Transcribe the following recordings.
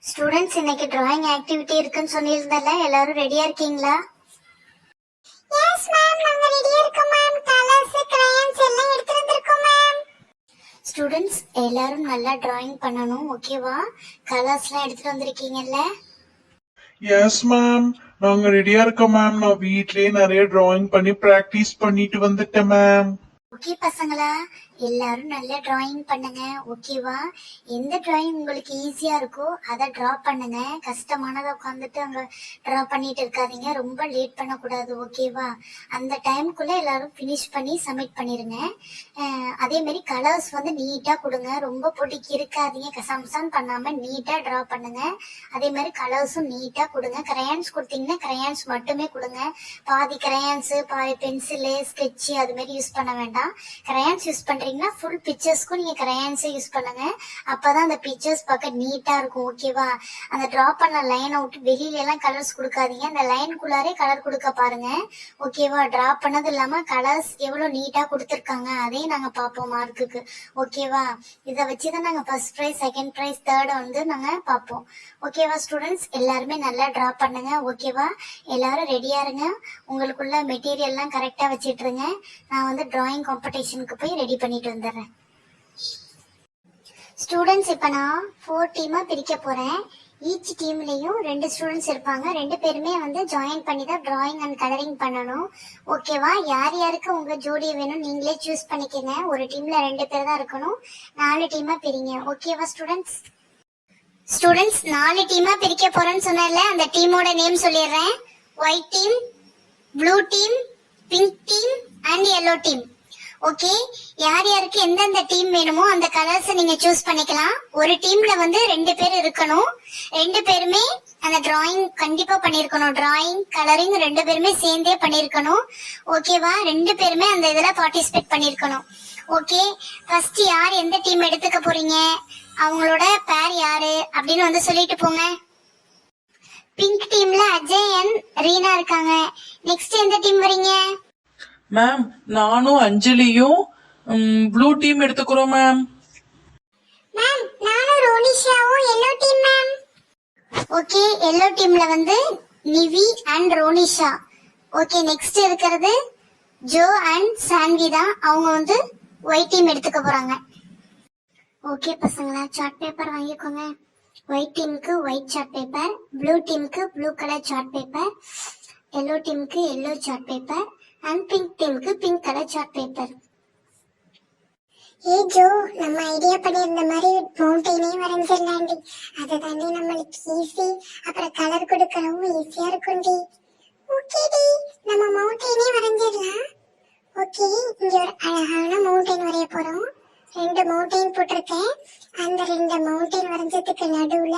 Students இன்னைக்கு drawing activity இருக்குன்னு சொல்லியிருந்தல, எல்லாரும் ரெடியா இருக்கீங்களா? எஸ் மேம், நாங்க ரெடியா இருக்கோம் மேம். கலர்ஸ், கிரையான்ஸ் எல்லாம் எடுத்து வந்திருக்கோம் மேம். ஸ்டூடெண்ட்ஸ் எல்லாரும் நல்லா டிராயிங் பண்ணணும், ஓகேவா? கலர்ஸ்லாம் எடுத்துட்டு வந்திருக்கீங்கல்ல? எஸ் மேம், நாங்க ரெடியா இருக்கோம் மேம். நான் வீட்லயே நிறைய டிராயிங் பண்ணி பிராக்டிஸ் பண்ணிட்டு வந்துட்டேன் மேம். ஓகே பசங்களா, எல்லாரும் நல்ல டிராயிங் பண்ணுங்க, ஓகேவா? எந்த டிராயிங் உங்களுக்கு ஈஸியா இருக்கோ அதை டிரா பண்ணுங்க. கஷ்டமானதை உட்காந்துட்டு அங்க டிரா பண்ணிட்டு இருக்காதீங்க. ரொம்ப லேட் பண்ணக்கூடாது, ஓகேவா? அந்த டைமுக்குள்ள எல்லாரும் ஃபினிஷ் பண்ணி சப்மிட் பண்ணிருங்க. அதே மாதிரி கலர்ஸ் வந்து நீட்டா கொடுங்க, ரொம்ப பொடிக்கு இருக்காதீங்க. கசம்சம் பண்ணாம நீட்டா டிரா பண்ணுங்க. அதே மாதிரி கலர்ஸும் நீட்டா கொடுங்க. கிரையான்ஸ் கொடுத்தீங்கன்னா கிரையான்ஸ் மட்டுமே கொடுங்க. பாதி கிரையான்ஸ், பாதி பென்சிலு, ஸ்கெட்சு அது மாதிரி யூஸ் பண்ண வேண்டாம். கிரையான்ஸ் யூஸ் பண்றீங்கன்னா ஃபுல் பிக்சர்ஸ்க்கும் நீங்க கிரையான்ஸே யூஸ் பண்ணுங்க. அப்பதான் அந்த பிக்சர்ஸ் பார்க்க நீட்டா இருக்கும், ஓகேவா? அந்த டிரா பண்ண லைனை விட்டு வெளியில எல்லாம் கலர்ஸ் கொடுக்காதீங்க. அந்த லைனுக்குள்ளாரே கலர் கொடுக்க பாருங்க, ஓகேவா? டிரா பண்ணது இல்லாம கலர்ஸ் எவ்வளவு நீட்டா கொடுத்துருக்காங்க அதையும் நாங்க பார்ப்போம் மார்க்குக்கு, ஓகேவா? இதை வச்சுதான் நாங்க first prize, second prize, third வந்து நாங்க பார்ப்போம், ஓகேவா? ஸ்டூடெண்ட்ஸ் எல்லாருமே நல்லா டிரா பண்ணுங்க, ஓகேவா? எல்லாரும் ரெடியா இருங்க. உங்களுக்குள்ள மெட்டீரியல் எல்லாம் கரெக்டா வச்சிட்டு இருங்க. நான் வந்து டிராயிங் காம்படிஷனுக்கு போய் ரெடி பண்ணிட்டு வந்துடுறேன். ஸ்டூடெண்ட்ஸ் இப்போ நான் 4 டீமா பிரிக்க போறேன். ஈச் டீம்லயும் 2 ஸ்டூடெண்ட்ஸ் இருப்பாங்க. 2 பேருமே வந்து ஜாயின் பண்ணி தான் டிராயிங் அண்ட் கலரிங் பண்ணணும், ஓகேவா? யார் யாருக்கு உங்க ஜோடி வேணும் நீங்களே சூஸ் பண்ணிக்கங்க. ஒரு டீம்ல 2 பேர் தான் இருக்கணும். 4 டீமா பிரிங்க, ஓகேவா ஸ்டூடெண்ட்ஸ்? ஸ்டூடெண்ட்ஸ் 4 டீமா பிரிக்க போறேன்னு சொன்னேன்ல, அந்த டீமோட நேம் சொல்லிடுறேன். White team, blue team, pink team and yellow team. Okay, யார் யாருக்கு எந்தெந்த டீம் வேணுமோ அந்த கலர்ஸ் நீங்க சூஸ் பண்ணிக்கலாம். ஒரு டீம்ல வந்து 2 பேர் இருக்கணும். 2 பேருமே அந்த டிராயிங் கண்டிப்பா பண்ணிருக்கணும். டிராயிங் கலரிங் 2 பேருமே சேர்ந்தே பண்ணிருக்கணும், ஓகேவா? 2 பேருமே அந்த இதுல பார்ட்டிசிபேட் பண்ணிருக்கணும். ஓகே, ஃபர்ஸ்ட் யார் எந்த டீம் எடுத்துக்க போறீங்க, அவங்களோட பேர் யாரு அப்படின்னு வந்து சொல்லிட்டு போங்க. பிங்க் டீம்ல அஜய் அண்ட் ரீனா இருக்காங்க. நெக்ஸ்ட் எந்த டீம் வரீங்க? மேம், நானும் அஞ்சலியும் ப்ளூ டீம் எடுத்துக்கிறோம் மேம். மேம், நானும் ரோனிஷாவும் yellow team ma'am. Okay, yellow டீம்ல வந்து Nivi and Ronisha. Okay, next இருக்கிறது ஜோ அண்ட் சான்வி தான். அவங்க வந்து ஒயிட் டீம் எடுத்துக்க போறாங்க. ஓகே பசங்களா, சார்ட் பேப்பர் வாங்கிக்கோங்க. ஒயிட் டீமுக்கு ஒயிட் சார்ட் பேப்பர், ப்ளூ டீமுக்கு blue colour chart paper, yellow டீமுக்கு yellow chart paper and pink டீமுக்கு பிங்க் கலர் சார்ட் பேப்பர். ஏ ஜோ, நம்ம ஐடியா பண்ணியிருந்த மாதிரி மவுண்டெயினே வரைஞ்சிடலாண்டி. அதுதாண்டி நம்மளுக்கு ஈஸி. அப்புறம் கலர் கொடுக்கறவும் ஈஸியா இருக்கும்டி. ஓகேடி, நம்ம மவுண்டெயினே வரைஞ்சிடலாம். ஓகே, இங்க ஒரு அழகான மவுண்டெயின் வரைய போறோம். 2 மவுண்டெயின் போட்டிருக்கேன். அந்த 2 மவுண்டெயின் வரைஞ்சதுக்கு நடுவுல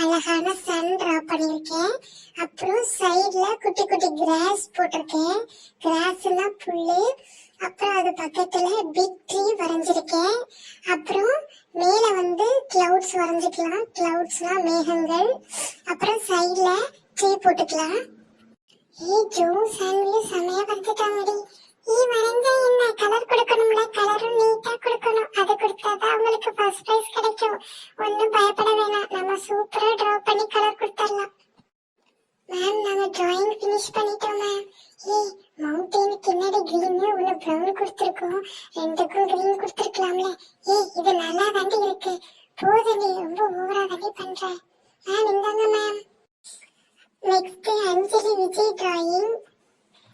அழகான சன் டிரா பண்ணிருக்கேன். அப்புறம் சைட்ல குட்டி குட்டி கிராஸ் போட்டிருக்கேன். கிராஸ் எல்லாம் புல்லு. அப்புறம் அது பக்கத்துல பிக் ட்ரீ வரைஞ்சிருக்கேன். அப்புறம் மேல வந்து கிளவுட்ஸ் வரைஞ்சிக்கலாம். கிளவுட்ஸ்லாம் மேகங்கள். அப்புறம் சைட்ல ட்ரீ போட்டுக்கலாம். ஏ ஜோ, சான்வில செமையா வரைஞ்சிட்டாங்கடி. வரைஞ்சா என்ன, கலர் கொடுக்கணும்ல, கலரும் நீட்டா கொடுக்கணும். அது கொடுத்தாதான் அவங்களுக்கு ஃபர்ஸ்ட் பிரைஸ் கிடைக்கும். ஒன்னும் பயப்பட வேணாம், நம்ம சூப்பரா டிரா பண்ணி கலர் கொடுத்துடலாம். மேம், நாங்க டிராயிங் ஃபினிஷ் பண்ணிட்டோம் மேம். மவுண்டெயினுக்கு என்னடி கிரீன், ஒன்னு ப்ரௌன் கொடுத்துருக்கோம். 2க்கும் கிரீன் கொடுத்துருக்கலாம்ல. இது நல்லா தாண்டி இருக்கு. போதடி, ரொம்ப ஓவரா தாண்டி பண்ற. மேம் இந்தாங்க மேம். நெக்ஸ்ட் அஞ்சலி விஜய் டிராயிங்.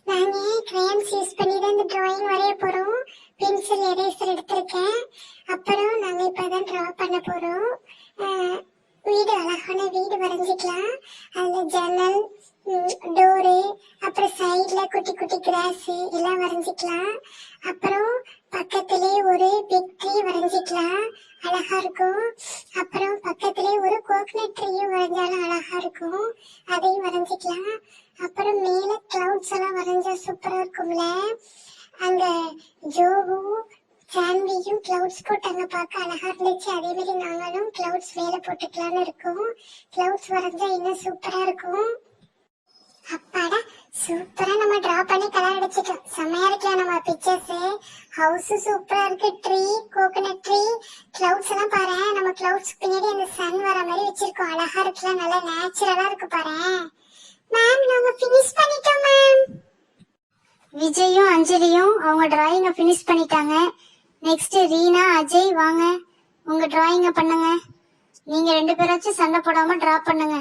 நாங்க கிரையான்ஸ் யூஸ் பண்ணி தான் இந்த டிராயிங் வரைய போறோம். பென்சில் எரேசர் எடுத்திருக்கேன். அப்புறம் நாங்க இப்பதான் டிரா பண்ண போறோம். வீடு, அழகான வீடு வரைஞ்சிக்கலாம். அதுல ஜன்னல், டோரு, அப்புறம் சைட்ல குட்டி குட்டி கிராஸ் எல்லாம் வரைஞ்சிக்கலாம். அப்புறம் பக்கத்திலே ஒரு பிக் ட்ரீ வரைஞ்சிக்கலாம், அழகா இருக்கும். அப்புறம் பக்கத்திலே ஒரு கோகனட் ட்ரீயும் வரைஞ்சாலும் அழகா இருக்கும், அதையும் வரைஞ்சிக்கலாம். அப்புறம் மேல கிளவுட்ஸ் எல்லாம் வரைஞ்சா சூப்பரா இருக்கும்ல. அங்க ஜோவும் சான்வியும் கிளவுட்ஸ் போட்டாங்க, பார்க்க அழகா இருந்துச்சு. அதே மாதிரி நாங்களும் கிளவுட்ஸ் மேல போட்டுக்கலாம்னு இருக்கோம். கிளவுட்ஸ் வரைஞ்சா இன்னும் சூப்பரா இருக்கும். அப்பாடா, சூப்பரா நம்ம டிரா பண்ணி கலர் அடிச்சிட்டோம். செமையா இருக்கா நம்ம பிக்சர்ஸ். ஹவுஸ் சூப்பரா இருக்கு. ட்ரீ, கோகனட் ட்ரீ, கிளவுட்ஸ் எல்லாம் பாரு. நம்ம கிளவுட்ஸ் பின்னாடி அந்த சன் வர மாதிரி வச்சிருக்கோம். அழகா இருக்குல்ல, நல்லா நேச்சுரலா இருக்கு பாரு. மேம், நாங்க ஃபினிஷ் பண்ணிட்டோம் மேம். விஜயும் அஞ்சலியும் அவங்க டிராயிங்க ஃபினிஷ் பண்ணிட்டாங்க. நெக்ஸ்ட் ரீனா, அஜய் வாங்க உங்க டிராயிங்க பண்ணுங்க. நீங்க 2 பேராச்சும் சண்டை போடாம டிரா பண்ணுங்க.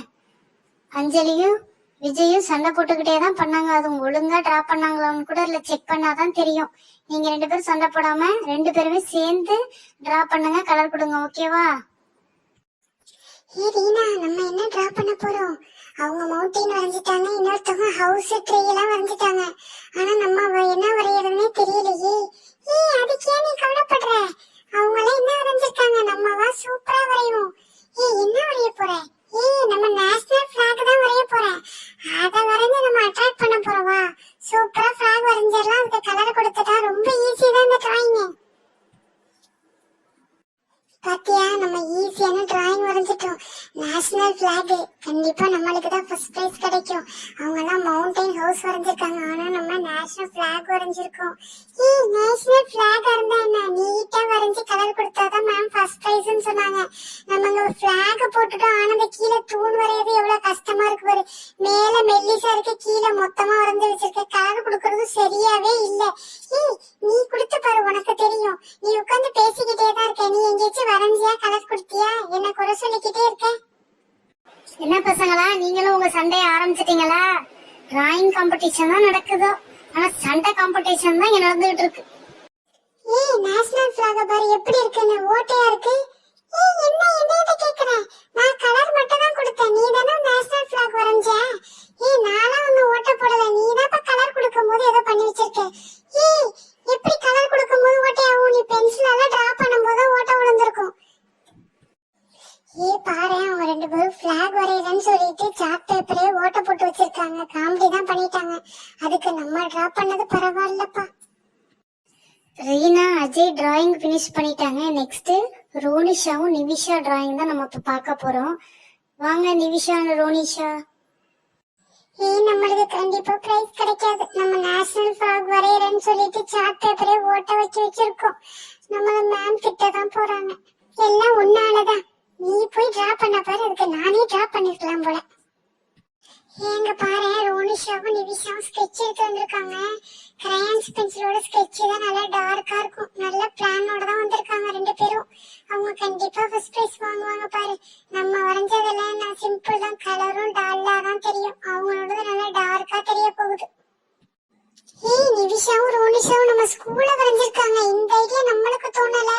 அஞ்சலியும் விஜயும் சண்டை போட்டுக்கிட்டே தான் பண்ணாங்க. அது ஒழுங்கா டிரா பண்ணாங்களான்னு கூட இல்ல, செக் பண்ணாதான் தெரியும். நீங்க 2 பேரும் சண்டை போடாம 2 பேருமே சேர்ந்து டிரா பண்ணுங்க, கலர் கொடுங்க. ஓகேவா? ஏ ரீனா, நம்ம என்ன டிரா பண்ண போறோம்? அவங்க மவுண்டைன் வரைஞ்சிட்டாங்க, இன்னொருத்தவங்க ஹவுஸ், ட்ரீ எல்லாம் வரைஞ்சிட்டாங்க. ஆனா நம்ம என்ன வரையறதுன்னே தெரியலையே. அதுக்கு ஏன் நீ கவலைப்படுற? அவங்க எல்லாம் என்ன வரைஞ்சிருக்காங்க, நம்மவா சூப்பரா வரையும். என்ன வரைய போற? நம்ம நேஷனல் பிளாக் தான் வரைய போறேன். அத வரைஞ்சு நம்ம அட்ராக்ட் பண்ண போறோம். வா, சூப்பரா பிளாக் வரைஞ்சிடலாம். அதுக்கு கலர் கொடுத்துட்டா ரொம்ப ஈஸி தான் இந்த டிராயிங். பாத்தியா, நம்ம ஈஸியான டிராயிங் வரைஞ்சிட்டோம். நேஷனல் பிளாக், கண்டிப்பா நம்மளுக்கு தான் ஃபர்ஸ்ட் பிரைஸ் கிடைக்கும். அவங்க எல்லாம் மவுண்டைன் ஹவுஸ் வரைஞ்சிருக்காங்க, ஆனா நம்ம நேஷனல் பிளாக் வரைஞ்சிருக்கோம். நேஷனல் பிளாக் இருந்தா என்ன, நீட்டா வரைஞ்சி கலர் கொடுத்தாதான் மேம் ஃபர்ஸ்ட் பிரைஸ்ன்னு சொன்னாங்க. நம்ம பிளாக் போட்டுட்டோம், ஆனா அந்த கீழே தூண் வரையறது எவ்வளவு கஷ்டமா இருக்கு பாரு. மேல மெல்லிசா இருக்கு, கீழே மொத்தமா வரைஞ்சி வச்சிருக்க. கலர் கொடுக்கறது சரியாவே இல்ல. நீ கொடுத்து பாரு, உனக்கு தெரியும். நீ உட்காந்து பேசிக்கிட்டே தான் இருக்க. நீ எங்கேயாச்சும் வரைஞ்சியா, கலர் கொடுத்தியா? என்ன குறை சொல்லிக்கிட்டே இருக்க? என்ன பசங்களா, நீங்களும் உங்க சண்டைய ஆரம்பிச்சிட்டீங்களா? டிராயிங் காம்படிஷன் தான் நடக்குதோ, ஆனா சண்டை காம்படிஷன் தான் இங்க நடந்துகிட்டு இருக்கு. நேஷனல் பிளாக பாரு எப்படி இருக்குன்னு, ஓட்டையா இருக்கு. என்ன கேக்குற? நான் கலர் மட்டும் தான் கொடுத்தேன், நீ தானே நேஷனல் பிளாக் வரைஞ்ச. நானும் ஒன்னும் ஓட்ட போடல, நீ தான் கலர் கொடுக்கும் போது ஏதோ பண்ணி வச்சிருக்க. எப்படி கலர் கொடுக்கும் போது ஓட்டையாகும்? நீ பென்சிலால டிரா பண்ணும் போது ஓட்ட விழுந்திருக்கும். பாரு, அவங்க 2 பேரும் பிளாக் வரையலன்னு சொல்லிட்டு சார்ட் பேப்பரே ஓட்ட போட்டு வச்சிருக்காங்க. காமெடி தான் பண்ணிட்டாங்க. அதுக்கு நம்ம டிரா பண்ணது பரவாயில்லப்பா. ரீனா, அஜய் டிராயிங் ஃபினிஷ் பண்ணிட்டாங்க. நெக்ஸ்ட் ரோனிஷாவும் நிவிஷா டிராயிங் தான் நம்ம இப்ப பார்க்க போறோம். வாங்க நிவிஷா, ரோனிஷா. நம்மளுக்கு கண்டிப்பா பிரைஸ் கிடைக்காது. நம்ம நேஷனல் பிளாக் வரையறேன்னு சொல்லிட்டு சார்ட் பேப்பரே ஓட்ட வச்சு வச்சிருக்கோம். நம்மள மேம் திட்ட தான் போறாங்க. எல்லாம் உன்னாலதான். நீ போய் டிரா பண்ண பாரு, அதுக்கு நானே டிரா பண்ணிருக்கலாம் போல. ஏங்க பாரு, ரோனிஷாவும் நிவிஷாவும் ஸ்கெட்ச் எடுத்து வந்திருக்காங்க. கிரையான்ஸ் பென்சிலோட ஸ்கெட்ச் தான் நல்லா டார்க்கா இருக்கும். நல்ல பிளானோட தான் வந்திருக்காங்க 2 பேரும். அவங்க கண்டிப்பா ஃபர்ஸ்ட் பிரைஸ் வாங்குவாங்க பாரு. நம்ம வரைஞ்சதெல்லாம் நான் சிம்பிள் தான், கலரும் டல்லா தான் தெரியும். அவங்களோட நல்லா டார்க்கா தெரிய போகுது. நிவிஷாவும் ரோனிஷாவும் நம்ம ஸ்கூல்ல வரைஞ்சிருக்காங்க. இந்த ஐடியா நம்மளுக்கு தோணல.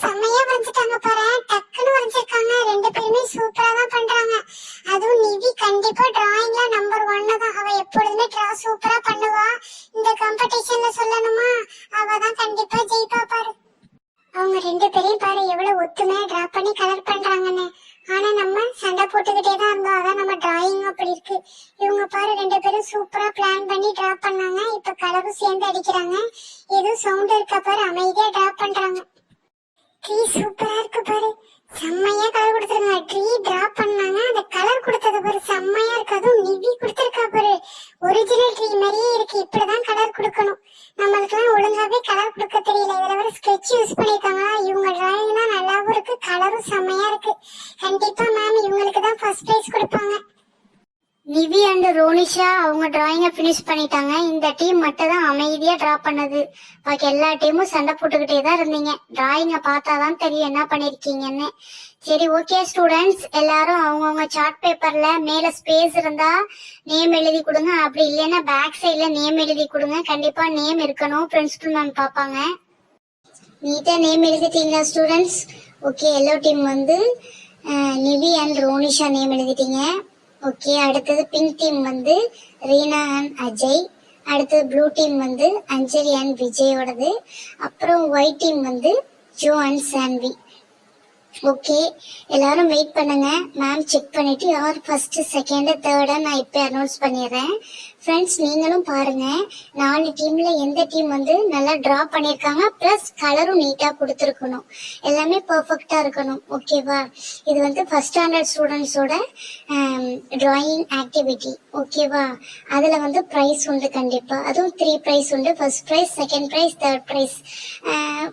செமையா வரைஞ்சிட்டாங்க பாரு, டக்குன்னு வரைஞ்சிருக்காங்க. 2 பேருமே சூப்பரா தான் பண்றாங்க. அதுவும் நிவி கண்டிப்பா டிராயிங்ல நம்பர் 1 தான். அவ எப்பொழுதுமே டிரா சூப்பரா பண்ணுவா. இந்த காம்படிஷன்ல சொல்லணுமா, அவ தான் கண்டிப்பா ஜெயிப்பா பாரு. அவங்க 2 பேரையும் பாரு, எவ்வளவு ஒத்துமையா டிரா பண்ணி கலர் பண்றாங்கன்னு. ஆனா நம்ம சண்டை போட்டுக்கிட்டே தான் இருந்தோம். அதான் நம்ம டிராயிங் அப்படி இருக்கு. இவங்க பாரு 2 பேரும் சூப்பரா பிளான் பண்ணி டிரா பண்ணாங்க. இப்ப கலரும் சேர்ந்து அடிக்கிறாங்க. ஏதோ சவுண்ட் இருக்க பாரு, அமைதியா டிரா பண்றாங்க. ட்ரீ சூப்பரா இருக்கு பாரு, செம்மையா கலர் கொடுத்துருங்க. ட்ரீ டிரா பண்ணாங்க, அந்த கலர் கொடுத்தது பாரு செம்மையா இருக்கு. அதுவும் நிவி கொடுத்துருக்கா பாரு, ஒரிஜினல் ட்ரீ மாதிரியே இருக்கு. இப்படிதான் கலர் கொடுக்கணும். நம்மளுக்கு எல்லாம் ஒழுங்காவே கலர் கொடுக்க தெரியல. இதுல வர ஸ்கெட்ச் யூஸ் பண்ணிருக்காங்க. இவங்க டிராயிங் தான் நல்லாவும் இருக்கு, கலரும் செம்மையா இருக்கு. கண்டிப்பா மேம் இவங்களுக்கு தான் ஃபர்ஸ்ட் பிரைஸ் கொடுப்பாங்க. நிவி அண்ட் ரோனிஷா அவங்க டிராயிங்க ஃபினிஷ் பண்ணிட்டாங்க. இந்த டீம் மட்டும் தான் அமைதியா டிரா பண்ணது. பாக்கி எல்லா டீமும் சண்டை போட்டுக்கிட்டே தான் இருந்தீங்க. டிராயிங்க பார்த்தாதான் தெரியும் என்ன பண்ணிருக்கீங்கன்னு. சரி, ஓகே ஸ்டூடெண்ட்ஸ், எல்லாரும் அவங்கவுங்க சார்ட் பேப்பர்ல மேல ஸ்பேஸ் இருந்தா நேம் எழுதி கொடுங்க. அப்படி இல்லைன்னா பேக் சைட்ல நேம் எழுதி கொடுங்க. கண்டிப்பா நேம் இருக்கணும், பிரின்சிபல் மேம் பாப்பாங்க. நீட்டா நேம் எழுதிட்டீங்களா ஸ்டூடெண்ட்ஸ்? ஓகே, எல்லோ டீம் வந்து நிவி அண்ட் ரோனிஷா நேம் எழுதிட்டீங்க. ஓகே, அடுத்தது பிங்க் டீம் வந்து ரீனா அண்ட் அஜய். அடுத்தது ப்ளூ டீம் வந்து அஞ்சலி அண்ட் விஜயோடது. அப்புறம் ஒயிட் டீம் வந்து ஜோ அண்ட் சான்வி. ஓகே, எல்லாரும் வெயிட் பண்ணுங்க. மேம் செக் பண்ணிட்டு யார் ஃபர்ஸ்ட் செகண்ட் தேர்ட் நான் இப்போ அனௌன்ஸ் பண்ணிடுறேன். ஃப்ரெண்ட்ஸ், நீங்களும் பாருங்க, 4 டீம்ல எந்த டீம் வந்து நல்லா டிரா பண்ணியிருக்காங்க, ப்ளஸ் கலரும் நீட்டா கொடுத்துருக்கணும், எல்லாமே பர்ஃபெக்டா இருக்கணும். ஓகேவா? இது வந்து ஃபர்ஸ்ட் ஸ்டாண்டர்ட் ஸ்டூடெண்ட்ஸோட டிராயிங் ஆக்டிவிட்டி. ஓகேவா? அதுல வந்து ப்ரைஸ் உண்டு கண்டிப்பா, அதுவும் 3 ப்ரைஸ் உண்டு. First prize, second prize, third prize.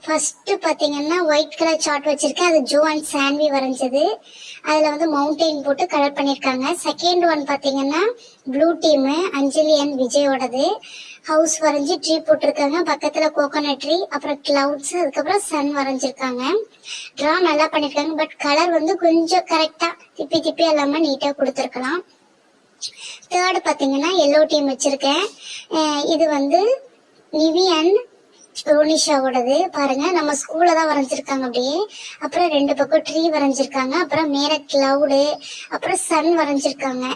First பாத்தீங்கன்னா ஒயிட் கலர் சார்ட் வச்சிருக்கேன், அது ஜோ அண்ட் சான்வி வரைஞ்சது. அதுல வந்து மவுண்டெயின் போட்டு கலர் பண்ணிருக்காங்க. செகண்ட் ஒன் பாத்தீங்கன்னா ப்ளூ டீம் அஞ்சலி அண்ட் விஜயோடது. ஹவுஸ் வரைஞ்சி ட்ரீ போட்டிருக்காங்க, பக்கத்துல கோகோனட் ட்ரீ, அப்புறம் கிளவுட்ஸ், அதுக்கப்புறம் சன் வரைஞ்சிருக்காங்க. டிரா நல்லா பண்ணிருக்காங்க, பட் கலர் வந்து கொஞ்சம் கரெக்டா திப்பி திப்பி எல்லாமே நீட்டா கொடுத்துருக்கலாம். தேர்ட் பாத்தீங்கன்னா எல்லோ டீம் வச்சிருக்கேன். இது வந்து நிவி அண்ட் ரோனிஷாவோடது. பாருங்க, நம்ம ஸ்கூல்ல தான் வரைஞ்சிருக்காங்க அப்படியே. அப்புறம் 2 பக்கம் ட்ரீ வரைஞ்சிருக்காங்க, அப்புறம் மேல கிளவுடு, அப்புறம் சன் வரைஞ்சிருக்காங்க.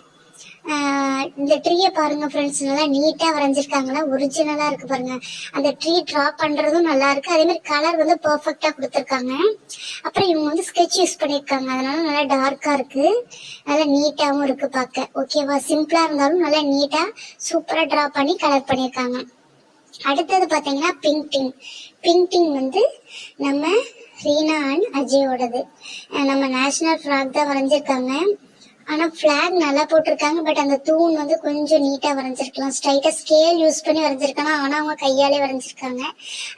இந்த ட்ரீயை பாருங்க ஃப்ரெண்ட்ஸ், நல்லா நீட்டா வரைஞ்சிருக்காங்களா, ஒரிஜினலா இருக்கு பாருங்க. அந்த ட்ரீ டிரா பண்றதும் நல்லா இருக்கு, அதே மாதிரி கலர் வந்து பெர்ஃபெக்டா கொடுத்துருக்காங்க. அப்புறம் இவங்க வந்து ஸ்கெட்ச் யூஸ் பண்ணிருக்காங்க, அதனால நல்லா டார்க்கா இருக்கு, நல்லா நீட்டாவும் இருக்கு பார்க்க. ஓகேவா? சிம்பிளா இருந்தாலும் நல்லா நீட்டா சூப்பரா டிரா பண்ணி கலர் பண்ணிருக்காங்க. அடுத்தது பாத்தீங்கன்னா பிங்க் டீம். பிங்க் டீம் வந்து நம்ம ரீனா அண்ட் அஜயோடது. நம்ம நேஷனல் ஃபிளாக் தான் வரைஞ்சிருக்காங்க, ஆனா பிளாக் நல்லா போட்டிருக்காங்க, பட் அந்த தூண் வந்து கொஞ்சம் நீட்டா வரைஞ்சிருக்கலாம், ஸ்ட்ரைட்டா ஸ்கேல் யூஸ் பண்ணி வரைஞ்சிருக்காங்க, ஆனா அவங்க கையாலே வரைஞ்சிருக்காங்க.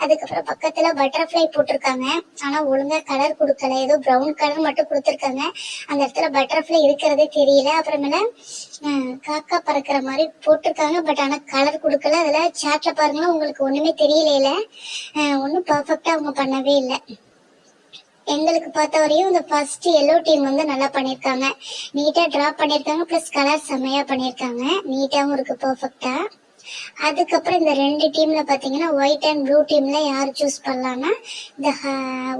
அதுக்கப்புறம் பக்கத்துல பட்டர்ஃபிளை போட்டிருக்காங்க, ஆனா ஒழுங்கா கலர் கொடுக்கல, ஏதோ ப்ரௌன் கலர் மட்டும் கொடுத்துருக்காங்க, அந்த இடத்துல பட்டர்ஃபிளை இருக்கிறதே தெரியல. அப்புறமேல காக்கா பறக்கிற மாதிரி போட்டிருக்காங்க, பட் ஆனா கலர் கொடுக்கல. அதுல சாட்ல பாருங்களா, உங்களுக்கு ஒண்ணுமே தெரியல, ஒன்னும் பர்ஃபெக்டா அவங்க பண்ணவே இல்லை. எங்களுக்கு பார்த்த வரையும் இந்த ஃபர்ஸ்ட் எல்லோ டீம் வந்து நல்லா பண்ணிருக்காங்க, நீட்டா டிரா பண்ணிருக்காங்க, பிளஸ் கலர் செமையா பண்ணிருக்காங்க, நீட்டாவும் இருக்கு பர்ஃபெக்டா. அதுக்கப்புறம் இந்த 2 டீம்ல பாத்தீங்கன்னா ஒயிட் அண்ட் ப்ளூ டீம்ல யார் சூஸ் பண்ணலாம்னா இந்த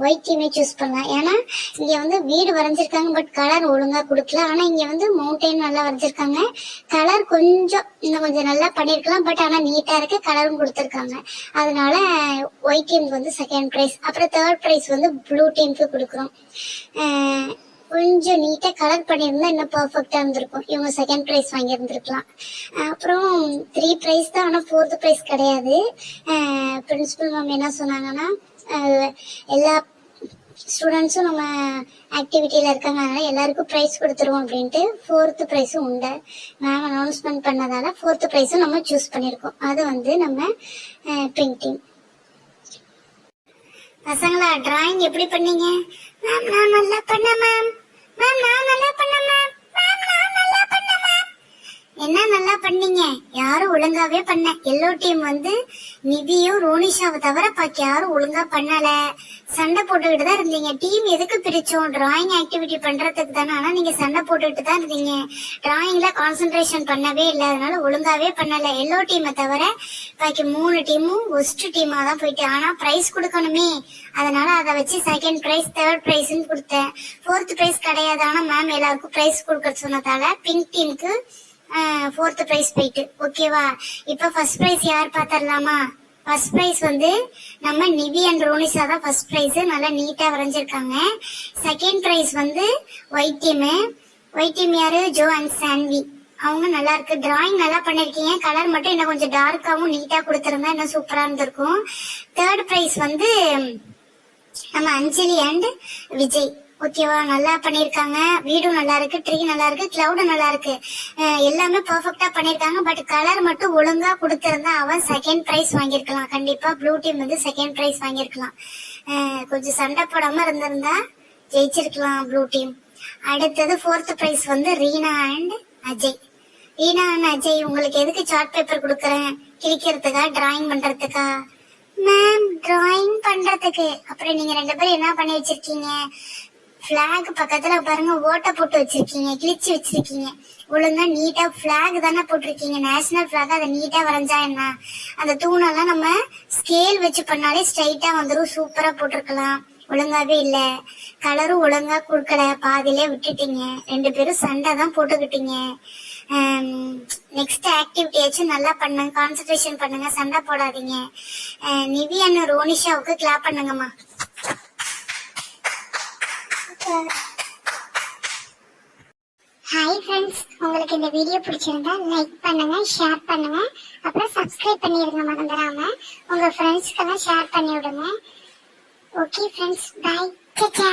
ஒயிட் டீமே சூஸ் பண்ணலாம். ஏன்னா இங்க வந்து வீடு வரைஞ்சிருக்காங்க, பட் கலர் ஒழுங்கா கொடுக்கல. ஆனா இங்க வந்து மவுண்டைன் நல்லா வரைஞ்சிருக்காங்க, கலர் கொஞ்சம் இன்னும் கொஞ்சம் நல்லா பண்ணிருக்கலாம், பட் ஆனா நீட்டா இருக்கு, கலரும் கொடுத்துருக்காங்க. அதனால ஒயிட் டீமுக்கு வந்து செகண்ட் பிரைஸ். அப்புறம் தேர்ட் பிரைஸ் வந்து ப்ளூ டீமுக்கு கொடுக்குறோம். கொஞ்சம் நீட்டா கலர் பண்ணியிருந்தா இன்னும் பர்ஃபெக்டா இருந்திருக்கும், இவங்க செகண்ட் பிரைஸ் வாங்கி இருந்திருக்கலாம். அப்புறம் 3 பிரைஸ் தான், ஆனா 4th பிரைஸ் கிடையாது. பிரின்சிபல் மேம் என்ன சொன்னாங்கன்னா, எல்லா ஸ்டூடெண்ட்ஸும் நம்ம ஆக்டிவிட்டியில இருக்காங்க, அதனால எல்லாருக்கும் பிரைஸ் கொடுத்துருவோம் அப்படின்ட்டு 4th பிரைஸும் உண்டு. மேம் அனௌன்ஸ்மெண்ட் பண்ணதால 4th பிரைஸும் நம்ம சூஸ் பண்ணிருக்கோம். அது வந்து நம்ம பிங்க் டீம். பசங்களா, டிராயிங் எப்படி பண்ணீங்க? மேம் நான் நல்லா பண்ணேன் மேம். மேம் நான் நல்லா பண்ணேன் மேம். மேம் நான் நல்லா பண்ணேன் மேம். என்ன நல்லா பண்ணீங்க? யாரும் ஒழுங்காவே பண்ண. எல்லோ டீம் வந்து நிதியும் ரோனிஷாவை தவிர பாக்கி யாரும் ஒழுங்கா பண்ணல, சண்டை போட்டுக்கிட்டு தான் இருந்தீங்க. டீம் எதுக்கு பிரிச்சோம்? டிராயிங் ஆக்டிவிட்டி பண்றதுக்கு தானே, ஆனா நீங்க சண்டை போட்டுக்கிட்டு தான் இருந்தீங்க, டிராயிங்ல கான்சென்ட்ரேஷன் பண்ணவே இல்லை, அதனால ஒழுங்காவே பண்ணல. எல்லோ டீமை தவிர பாக்கி 3 டீமும் ஒஸ்ட் டீமா தான் போயிட்டு. ஆனா பிரைஸ் கொடுக்கணுமே, அதனால அதை வச்சு செகண்ட் பிரைஸ் தேர்ட் பிரைஸ் கொடுத்தேன். 4th பிரைஸ் கிடையாது, ஆனா மேம் எல்லாருக்கும் பிரைஸ் கொடுக்க சொன்னதால பிங்க் டீமுக்கு 4th பிரைஸ் போயிட்டு. ஓகேவா? இப்ப ஃபர்ஸ்ட் பிரைஸ் யார் பாத்திரலாமா? ஃபர்ஸ்ட் பிரைஸ் வந்து நம்ம நிவி அண்ட் ரோனிஷா தான் ஃபர்ஸ்ட் பிரைஸ், நல்லா நீட்டா வரைஞ்சிருக்காங்க. செகண்ட் பிரைஸ் வந்து ஒயிட் டீம். ஒயிட் டீம் யாரு? Joe and Saanvi. அவங்க நல்லா இருக்கு, டிராயிங் நல்லா பண்ணிருக்கீங்க, கலர் மட்டும் இன்னும் கொஞ்சம் டார்க்காவும் நீட்டா கொடுத்திருந்தா இன்னும் சூப்பரா இருந்திருக்கும். தேர்ட் பிரைஸ் வந்து நம்ம அஞ்சலி அண்ட் விஜய். ஓகேவா? நல்லா பண்ணிருக்காங்க, வீடும் நல்லா இருக்கு, ட்ரீ நல்லா இருக்கு, கிளவுடு நல்லா இருக்கு, எல்லாமே பெர்ஃபெக்டா பண்ணிருக்காங்க. பட் கலர் மட்டும் ஒழுங்கா கொடுத்திருந்தா அவன் செகண்ட் பிரைஸ் வாங்கிருக்கலாம், கண்டிப்பா ப்ளூ டீம் வந்து செகண்ட் பிரைஸ் வாங்கிருக்கலாம். கொஞ்சம் சண்டை போடாம இருந்திருந்தா ஜெயிச்சிருக்கலாம் ப்ளூ டீம். அடுத்தது 4th பிரைஸ் வந்து ரீனா அண்ட் அஜய். ரீனா அண்ட் அஜய், உங்களுக்கு எதுக்கு சார்ட் பேப்பர் கொடுக்கறேன்? கிழிக்கிறதுக்கா, டிராயிங் பண்றதுக்கா? மேம் டிராயிங் பண்றதுக்கு. அப்புறம் நீங்க 2 பேரும் என்ன பண்ணி வச்சிருக்கீங்க? பிளாக் பக்கத்துல பாருங்க ஓட்டை போட்டு வச்சிருக்கீங்க, கிழிச்சு வச்சிருக்கீங்க. ஒழுங்கா நீட்டா பிளாக் தானே போட்டிருக்கீங்க, நேஷனல் பிளாக், அதை நீட்டா வரைஞ்சா என்ன? அந்த தூணெல்லாம் நம்ம ஸ்கேல் வச்சு பண்ணாலே ஸ்ட்ரைட்டா வந்துடும், சூப்பரா போட்டிருக்கலாம். ஒழுங்காவே இல்ல, கலரும் ஒழுங்கா கொடுக்கல, பாதியிலே விட்டுட்டீங்க. 2 பேரும் சண்டை தான் போட்டுக்கிட்டீங்க. நெக்ஸ்ட் ஆக்டிவிட்டியாச்சும் நல்லா பண்ணுங்க, கான்சென்ட்ரேஷன் பண்ணுங்க, சண்டை போடாதீங்க. நிவி அண்ட் ரோனிஷாவுக்கு கிளாப் பண்ணுங்கம்மா. சூப்பர். ஹாய் ஃப்ரெண்ட்ஸ், உங்களுக்கு இந்த வீடியோ பிடிச்சிருந்தா லைக் பண்ணுங்க, ஷேர் பண்ணுங்க, அப்புறம் சப்ஸ்கிரைப் பண்ணிடுங்க மறந்துடாம. உங்க ஃப்ரெண்ட்ஸ்க்கெல்லாம் ஷேர் பண்ணி விடுங்க. Okay friends, bye, ta-ta.